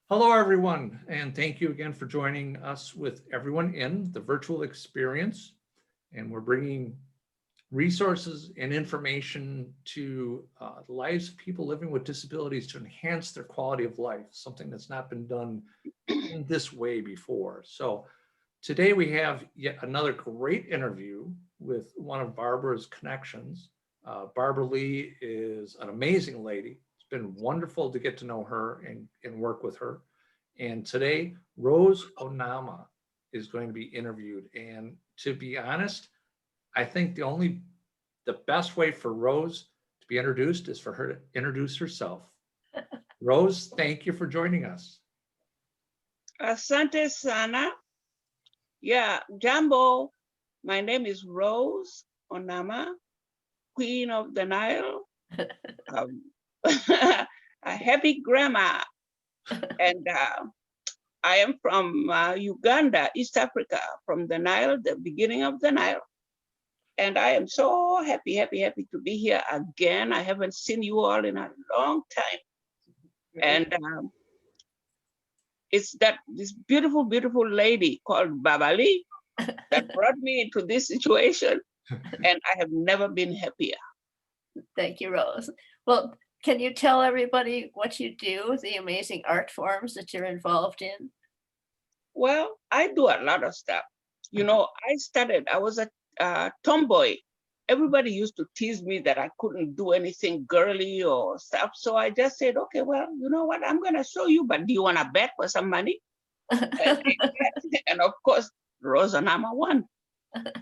Hello, everyone, and thank you again for joining us with everyone in the virtual experience. And we're bringing resources and information to the lives of people living with disabilities to enhance their quality of life, something that's not been done in this way before. So today we have yet another great interview with one of Barbara's connections. Barbara Leigh is an amazing lady. It's been wonderful to get to know her and work with her. And today, Rose Onama is going to be interviewed. And to be honest, I think the best way for Rose to be introduced is for her to introduce herself. Rose, thank you for joining us. Asante sana. Yeah, Jambo. My name is Rose Onama, Queen of the Nile, a happy grandma. And I am from Uganda, East Africa, from the Nile, the beginning of the Nile. And I am so happy to be here again. I haven't seen you all in a long time. And it's this beautiful lady called Barbara Leigh that brought me into this situation, and I have never been happier. Thank you, Rose. Well, can you tell everybody what you do, the amazing art forms that you're involved in? Well, I do a lot of stuff. You know, I was a tomboy. Everybody used to tease me that I couldn't do anything girly or stuff. So I just said, okay, well, you know what? I'm going to show you, but do you want to bet for some money? And of course, Rose Onama won.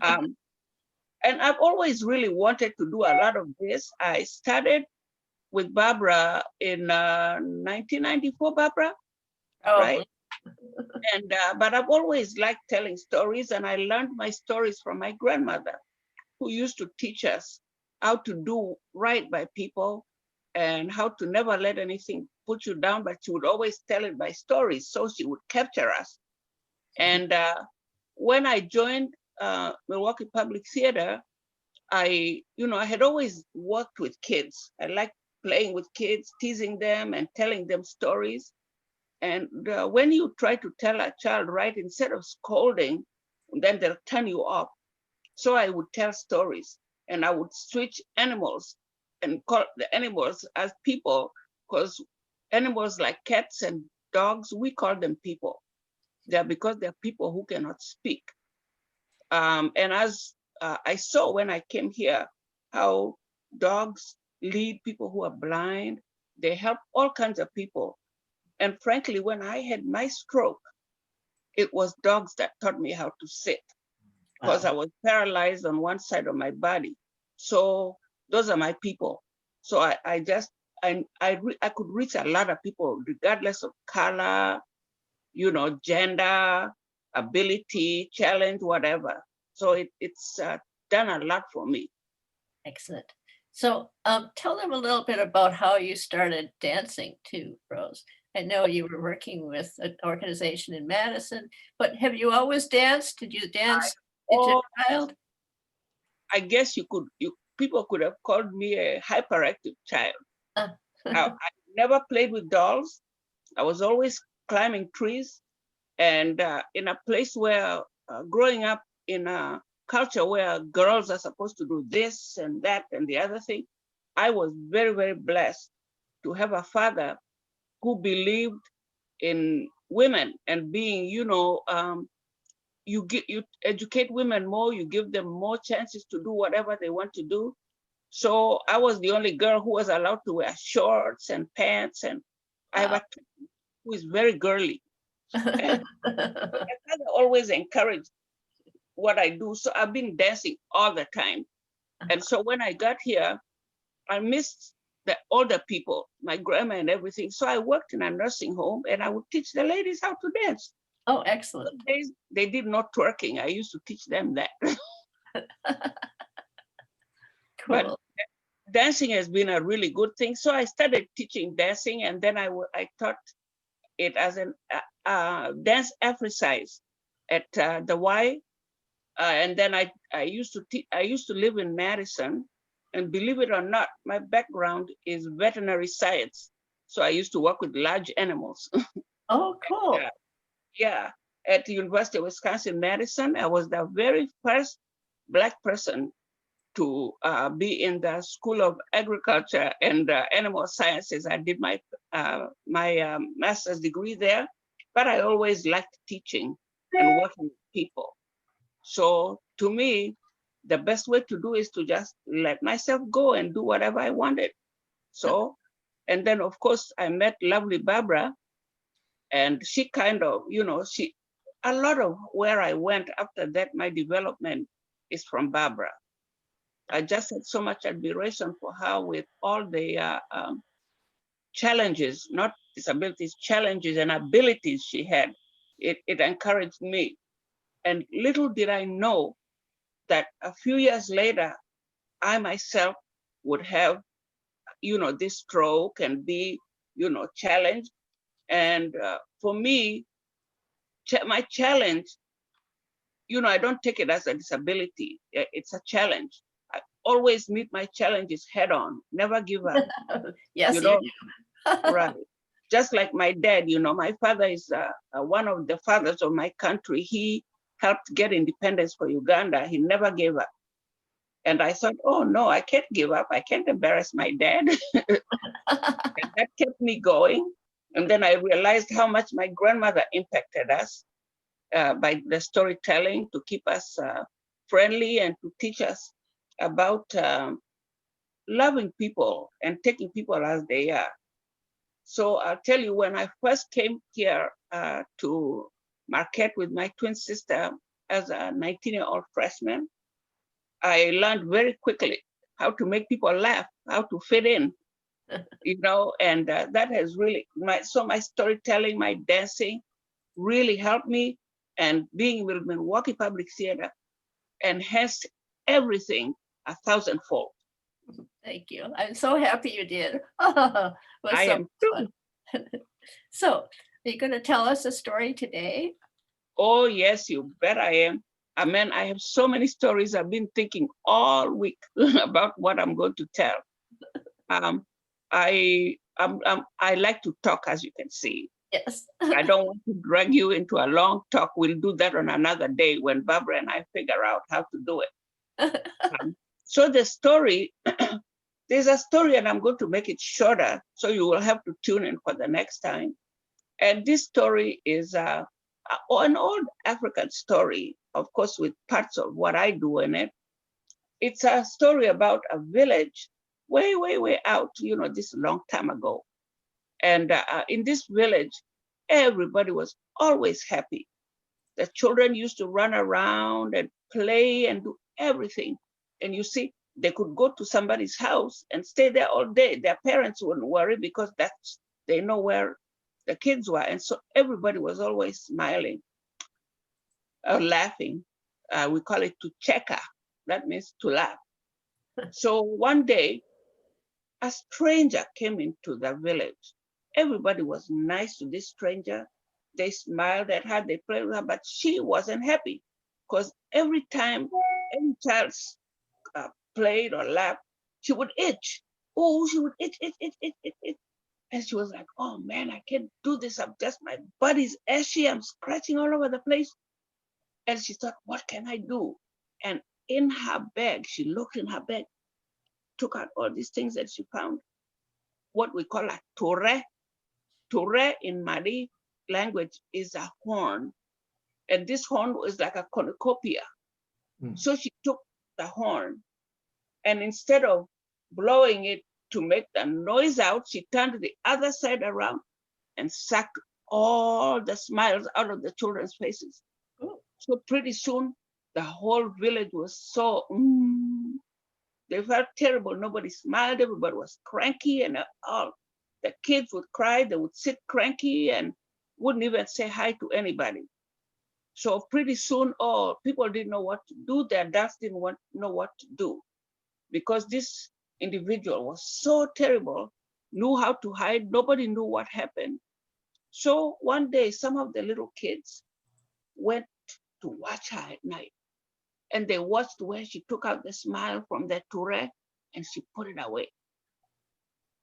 And I've always really wanted to do a lot of this. I started with Barbara in 1994, Barbara, right? And but I've always liked telling stories, and I learned my stories from my grandmother, who used to teach us how to do right by people and how to never let anything put you down, but she would always tell it by stories, so she would capture us. And when I joined Milwaukee Public Theater, I had always worked with kids. I liked playing with kids, teasing them and telling them stories. And when you try to tell a child right, instead of scolding, then they'll turn you off. So I would tell stories, and I would switch animals and call the animals as people, because animals like cats and dogs, we call them people. Because they're people who cannot speak. And as I saw when I came here, how dogs lead people who are blind. They help all kinds of people. And frankly, when I had my stroke, it was dogs that taught me how to sit, because I was paralyzed on one side of my body. So those are my people. So I could reach a lot of people, regardless of color, gender, ability, challenge, whatever. So it's done a lot for me. Excellent. So tell them a little bit about how you started dancing too, Rose. I know you were working with an organization in Madison, but have you always danced? Did you dance as a child? I guess people could have called me a hyperactive child. I never played with dolls. I was always climbing trees, and in a place where growing up in a culture where girls are supposed to do this and that and the other thing, I was very, very blessed to have a father who believed in women and being, you educate women more, you give them more chances to do whatever they want to do. So I was the only girl who was allowed to wear shorts and pants, and I have a twin who is very girly. And my father always encouraged what I do. So I've been dancing all the time. And so when I got here, I missed the older people, my grandma and everything. So I worked in a nursing home, and I would teach the ladies how to dance. Oh, excellent. They did not twerking. I used to teach them that. Cool. But dancing has been a really good thing. So I started teaching dancing, and then I taught it as a dance exercise at the Y. And then I used to live in Madison, and believe it or not, my background is veterinary science. So I used to work with large animals. Oh, cool. Yeah, at the University of Wisconsin-Madison, I was the very first Black person to be in the School of Agriculture and Animal Sciences. I did my master's degree there, but I always liked teaching and working with people. So to me, the best way to do is to just let myself go and do whatever I wanted. So, and then of course I met lovely Barbara, and she kind of, a lot of where I went after that, my development is from Barbara. I just had so much admiration for her with all the challenges, not disabilities, challenges and abilities she had. It encouraged me. And little did I know that a few years later, I myself would have, this stroke and be, challenged. And for me, my challenge, I don't take it as a disability. It's a challenge. I always meet my challenges head on, never give up. Yes, you know, right. Just like my dad, my father is one of the fathers of my country. He helped get independence for Uganda. He never gave up. And I thought, oh no, I can't give up. I can't embarrass my dad. And that kept me going. And then I realized how much my grandmother impacted us by the storytelling to keep us friendly and to teach us about loving people and taking people as they are. So I'll tell you, when I first came here to Marquette with my twin sister as a 19-year-old freshman, I learned very quickly how to make people laugh, how to fit in, and that has really, my storytelling, my dancing really helped me, and being with Milwaukee Public Theater enhanced everything 1,000-fold. Thank you. I'm so happy you did. Was I so am too. fun. So, are you going to tell us a story today? Oh, yes, you bet I am. I mean, I have so many stories. I've been thinking all week about what I'm going to tell. I like to talk, as you can see. Yes. I don't want to drag you into a long talk. We'll do that on another day when Barbara and I figure out how to do it. So the story, there's a story, and I'm going to make it shorter, so you will have to tune in for the next time. And this story is an old African story, of course, with parts of what I do in it. It's a story about a village way, way, way out, this long time ago. And in this village, everybody was always happy. The children used to run around and play and do everything. And you see, they could go to somebody's house and stay there all day. Their parents wouldn't worry because they know where the kids were. And so everybody was always smiling or laughing. We call it to cheka. That means to laugh. So one day, a stranger came into the village. Everybody was nice to this stranger. They smiled at her, they played with her, but she wasn't happy because every time any child played or laughed, she would itch. Oh, she would itch, itch, itch, itch, itch, itch. And she was like, oh man, I can't do this. My body's ashy. I'm scratching all over the place. And she thought, what can I do? And in her bag, she looked in her bag, took out all these things that she found, what we call a ture. Ture in Mali language is a horn. And this horn is like a cornucopia. So she took the horn, and instead of blowing it to make the noise out, she turned the other side around and sucked all the smiles out of the children's faces. So pretty soon, the whole village was so, they felt terrible. Nobody smiled. Everybody was cranky, and all the kids would cry. They would sit cranky and wouldn't even say hi to anybody. So pretty soon, people didn't know what to do. Their adults didn't know what to do because this individual was so terrible, knew how to hide. Nobody knew what happened. So one day, some of the little kids went to watch her at night. And they watched where she took out the smile from the ture and she put it away.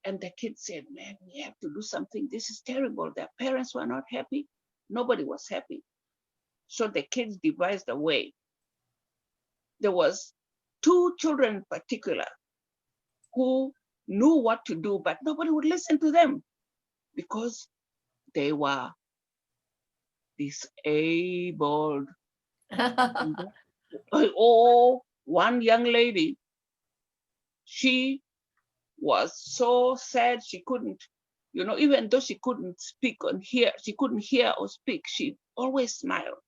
And the kids said, man, we have to do something. This is terrible. Their parents were not happy. Nobody was happy. So the kids devised a way. There was 2 children in particular who knew what to do, but nobody would listen to them because they were disabled. Oh, one young lady, she was so sad she couldn't, even though she couldn't speak and hear, she couldn't hear or speak, she always smiled.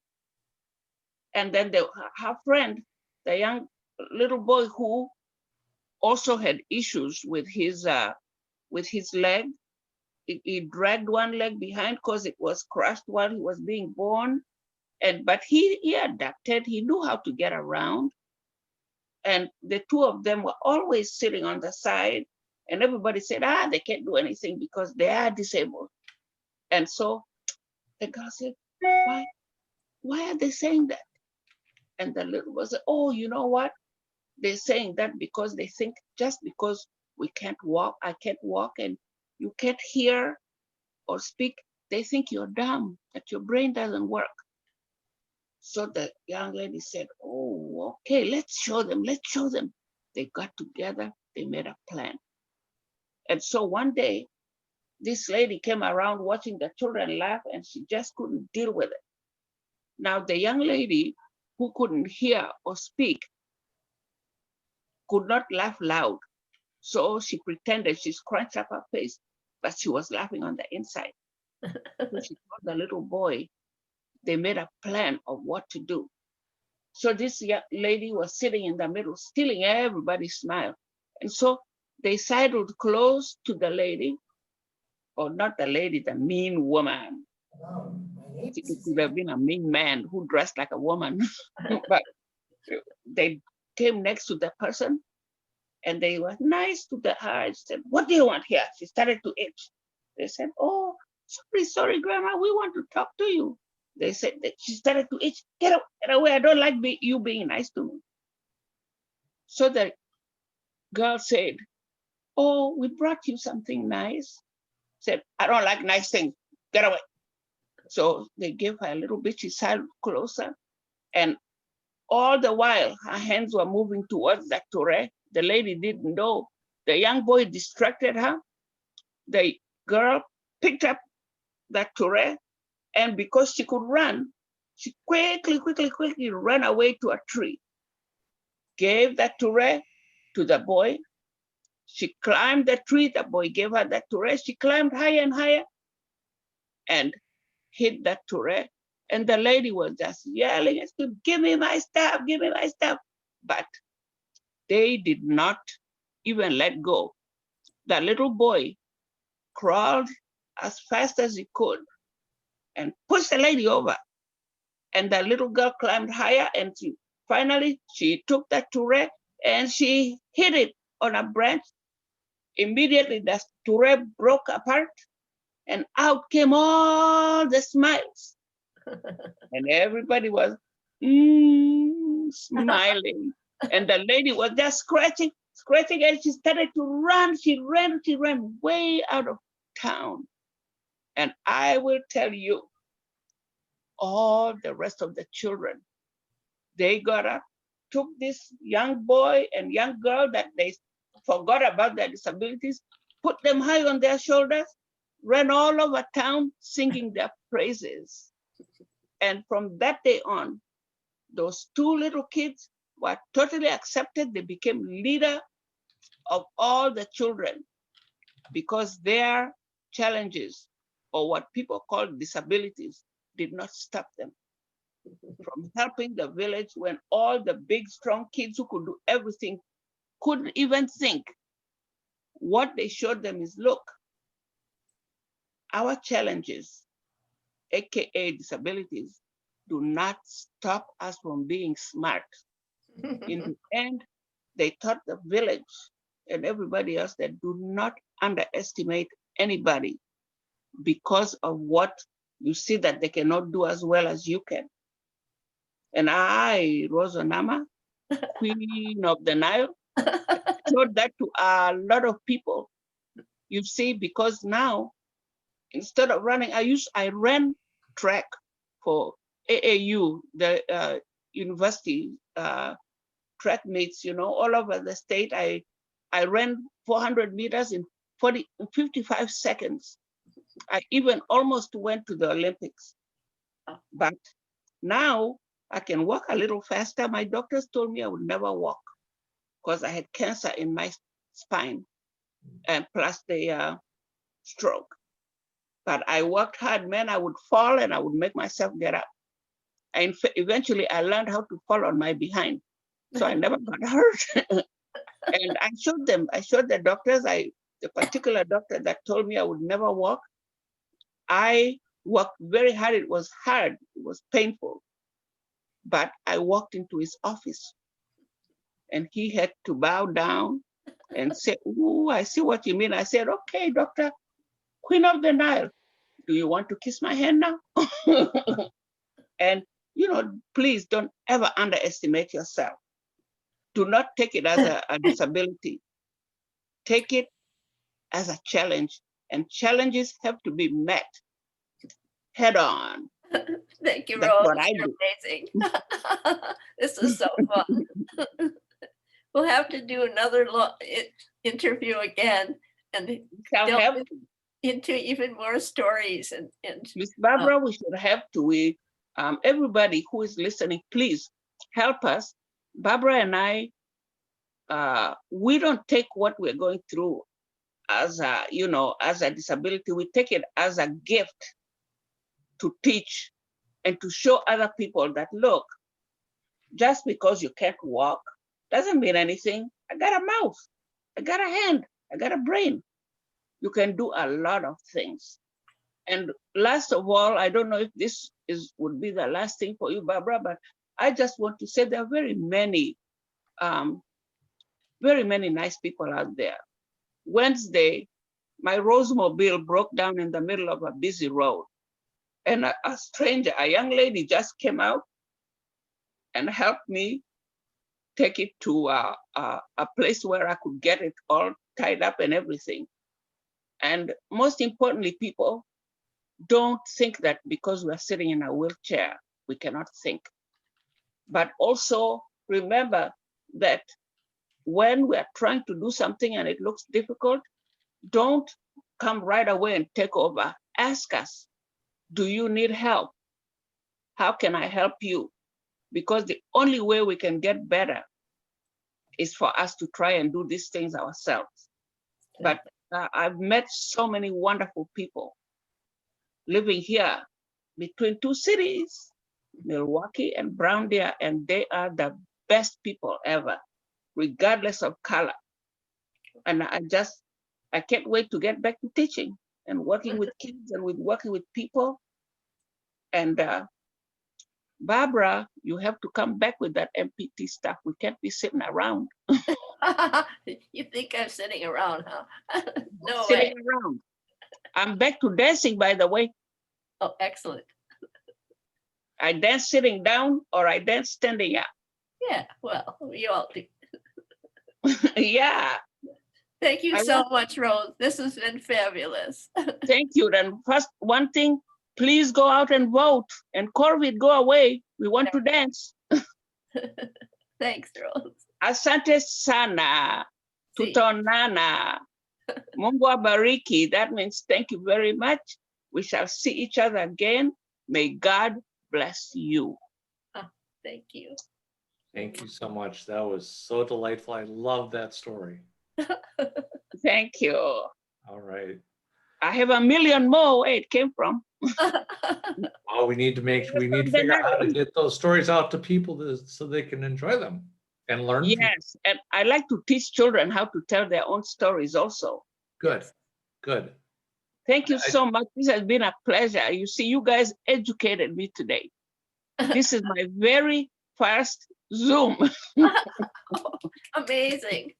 And then her friend, the young little boy who also had issues with his leg, he dragged one leg behind because it was crushed while he was being born. But he adapted, he knew how to get around. And the 2 of them were always sitting on the side, and everybody said, they can't do anything because they are disabled. And so the girl said, why are they saying that? And the little boy said, oh, you know what? They're saying that because they think just because we can't walk, I can't walk, and you can't hear or speak, they think you're dumb, that your brain doesn't work. So the young lady said, oh, okay, let's show them. They got together, they made a plan. And so one day, this lady came around watching the children laugh, and she just couldn't deal with it. Now, the young lady who couldn't hear or speak could not laugh loud. So she pretended, she scrunched up her face, but she was laughing on the inside. So she told the little boy, they made a plan of what to do. So this young lady was sitting in the middle, stealing everybody's smile. And so they sidled close to the lady, or not the lady, the mean woman. It could have been a mean man who dressed like a woman, but they came next to the person and they were nice to her. She said, what do you want here? She started to itch. They said, oh, sorry, Grandma, we want to talk to you. They said that she started to itch. Get away, I don't like you being nice to me. So the girl said, oh, we brought you something nice. Said, I don't like nice things, get away. So they gave her a little bit, she sat closer, and all the while her hands were moving towards that Tourette. The lady didn't know. The young boy distracted her. The girl picked up that Tourette, and because she could run, she quickly ran away to a tree, gave that Tourette to the boy. She climbed the tree, the boy gave her that Tourette. She climbed higher and higher and hit that Tourette. And the lady was just yelling, give me my stuff, give me my stuff. But they did not even let go. The little boy crawled as fast as he could and pushed the lady over. And the little girl climbed higher, and finally she took that Tourette and she hit it on a branch. Immediately the Tourette broke apart and out came all the smiles. And everybody was smiling. And the lady was just scratching, and she started to run. She ran way out of town. And I will tell you, all the rest of the children, they got up, took this young boy and young girl that they forgot about their disabilities, put them high on their shoulders, ran all over town singing their praises. And from that day on, those 2 little kids were totally accepted. They became leader of all the children because their challenges, or what people call disabilities, did not stop them from helping the village when all the big, strong kids who could do everything couldn't even think. What they showed them is, look, our challenges, AKA disabilities, do not stop us from being smart. In the end, they taught the village and everybody else that do not underestimate anybody because of what you see that they cannot do as well as you can. And I, Rose Onama, Queen of the Nile, showed that to a lot of people. you see, because now, instead of running, I ran track for AAU, the university track meets, all over the state. I ran 400 meters in 55 seconds. I even almost went to the Olympics. But now I can walk a little faster. My doctors told me I would never walk because I had cancer in my spine and plus the stroke. But I worked hard, man. I would fall and I would make myself get up. And eventually I learned how to fall on my behind. So I never got hurt. And I showed the doctors, the particular doctor that told me I would never walk. I worked very hard. It was hard. It was painful. But I walked into his office and he had to bow down and say, "Ooh, I see what you mean." I said, "Okay, doctor, Queen of the Nile, do you want to kiss my hand now?" And, please don't ever underestimate yourself. Do not take it as a disability. Take it as a challenge, and challenges have to be met head on. Thank you, That's Rose. what I You're do. amazing. This is so fun. We'll have to do another interview again and Shall have delve into even more stories. And Miss Barbara, we should have to. Everybody who is listening, please help us. Barbara and I, we don't take what we're going through as a disability. We take it as a gift to teach and to show other people that, look, just because you can't walk doesn't mean anything. I got a mouth, I got a hand, I got a brain. You can do a lot of things. And last of all, I don't know if this would be the last thing for you, Barbara, but I just want to say there are very many nice people out there. Wednesday, my Rosemobile broke down in the middle of a busy road. And a stranger, a young lady, just came out and helped me take it to a place where I could get it all tied up and everything. And most importantly, people, don't think that because we're sitting in a wheelchair, we cannot think. But also remember that when we're trying to do something and it looks difficult, don't come right away and take over. Ask us, do you need help? How can I help you? Because the only way we can get better is for us to try and do these things ourselves. But I've met so many wonderful people living here between two cities, Milwaukee and Brown Deer, and they are the best people ever, regardless of color. And I can't wait to get back to teaching and working with kids and working with people. And Barbara, you have to come back with that MPT stuff. We can't be sitting around. You think I'm sitting around, huh? No Sitting way. around. I'm back to dancing, by the way. Oh, excellent. I dance sitting down or I dance standing up. Yeah, well, you all do. Yeah. Thank you so much, Rose. This has been fabulous. Thank you. Then first, one thing, please go out and vote. And COVID, go away. We want to dance. Thanks, Rose. Asante sana. Tutaonana. Mungu abariki. That means thank you very much. We shall see each other again. May God bless you. Oh, thank you. Thank you so much. That was so delightful. I love that story. Thank you. All right. I have a million more where it came from. Oh, we need to figure out how to get those stories out to people so they can enjoy them and learn. Yes, and I like to teach children how to tell their own stories also. Good, good. Thank you so much. This has been a pleasure. You see, you guys educated me today. This is my very first Zoom. Amazing.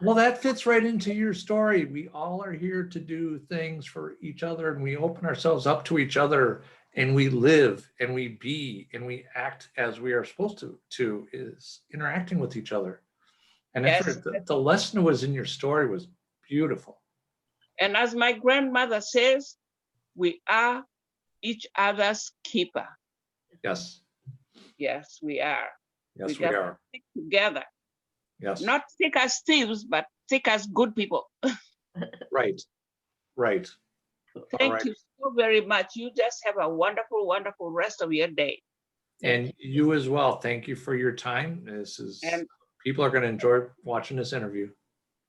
Well, that fits right into your story. We all are here to do things for each other, and we open ourselves up to each other, and we live and we be and we act as we are supposed to is interacting with each other. And Yes. the lesson was in your story was beautiful. And as my grandmother says, we are each other's keeper. Yes. Yes, we are. Yes, we got to are. stick together. Yes. Not stick as thieves, but stick as good people. Right. Right. Thank right. you so very much. You just have a wonderful, wonderful rest of your day. And you as well. Thank you for your time. This is, And people are going to enjoy watching this interview.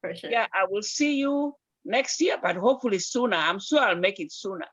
For sure. yeah, I will see you next year, but hopefully sooner. I'm sure I'll make it sooner.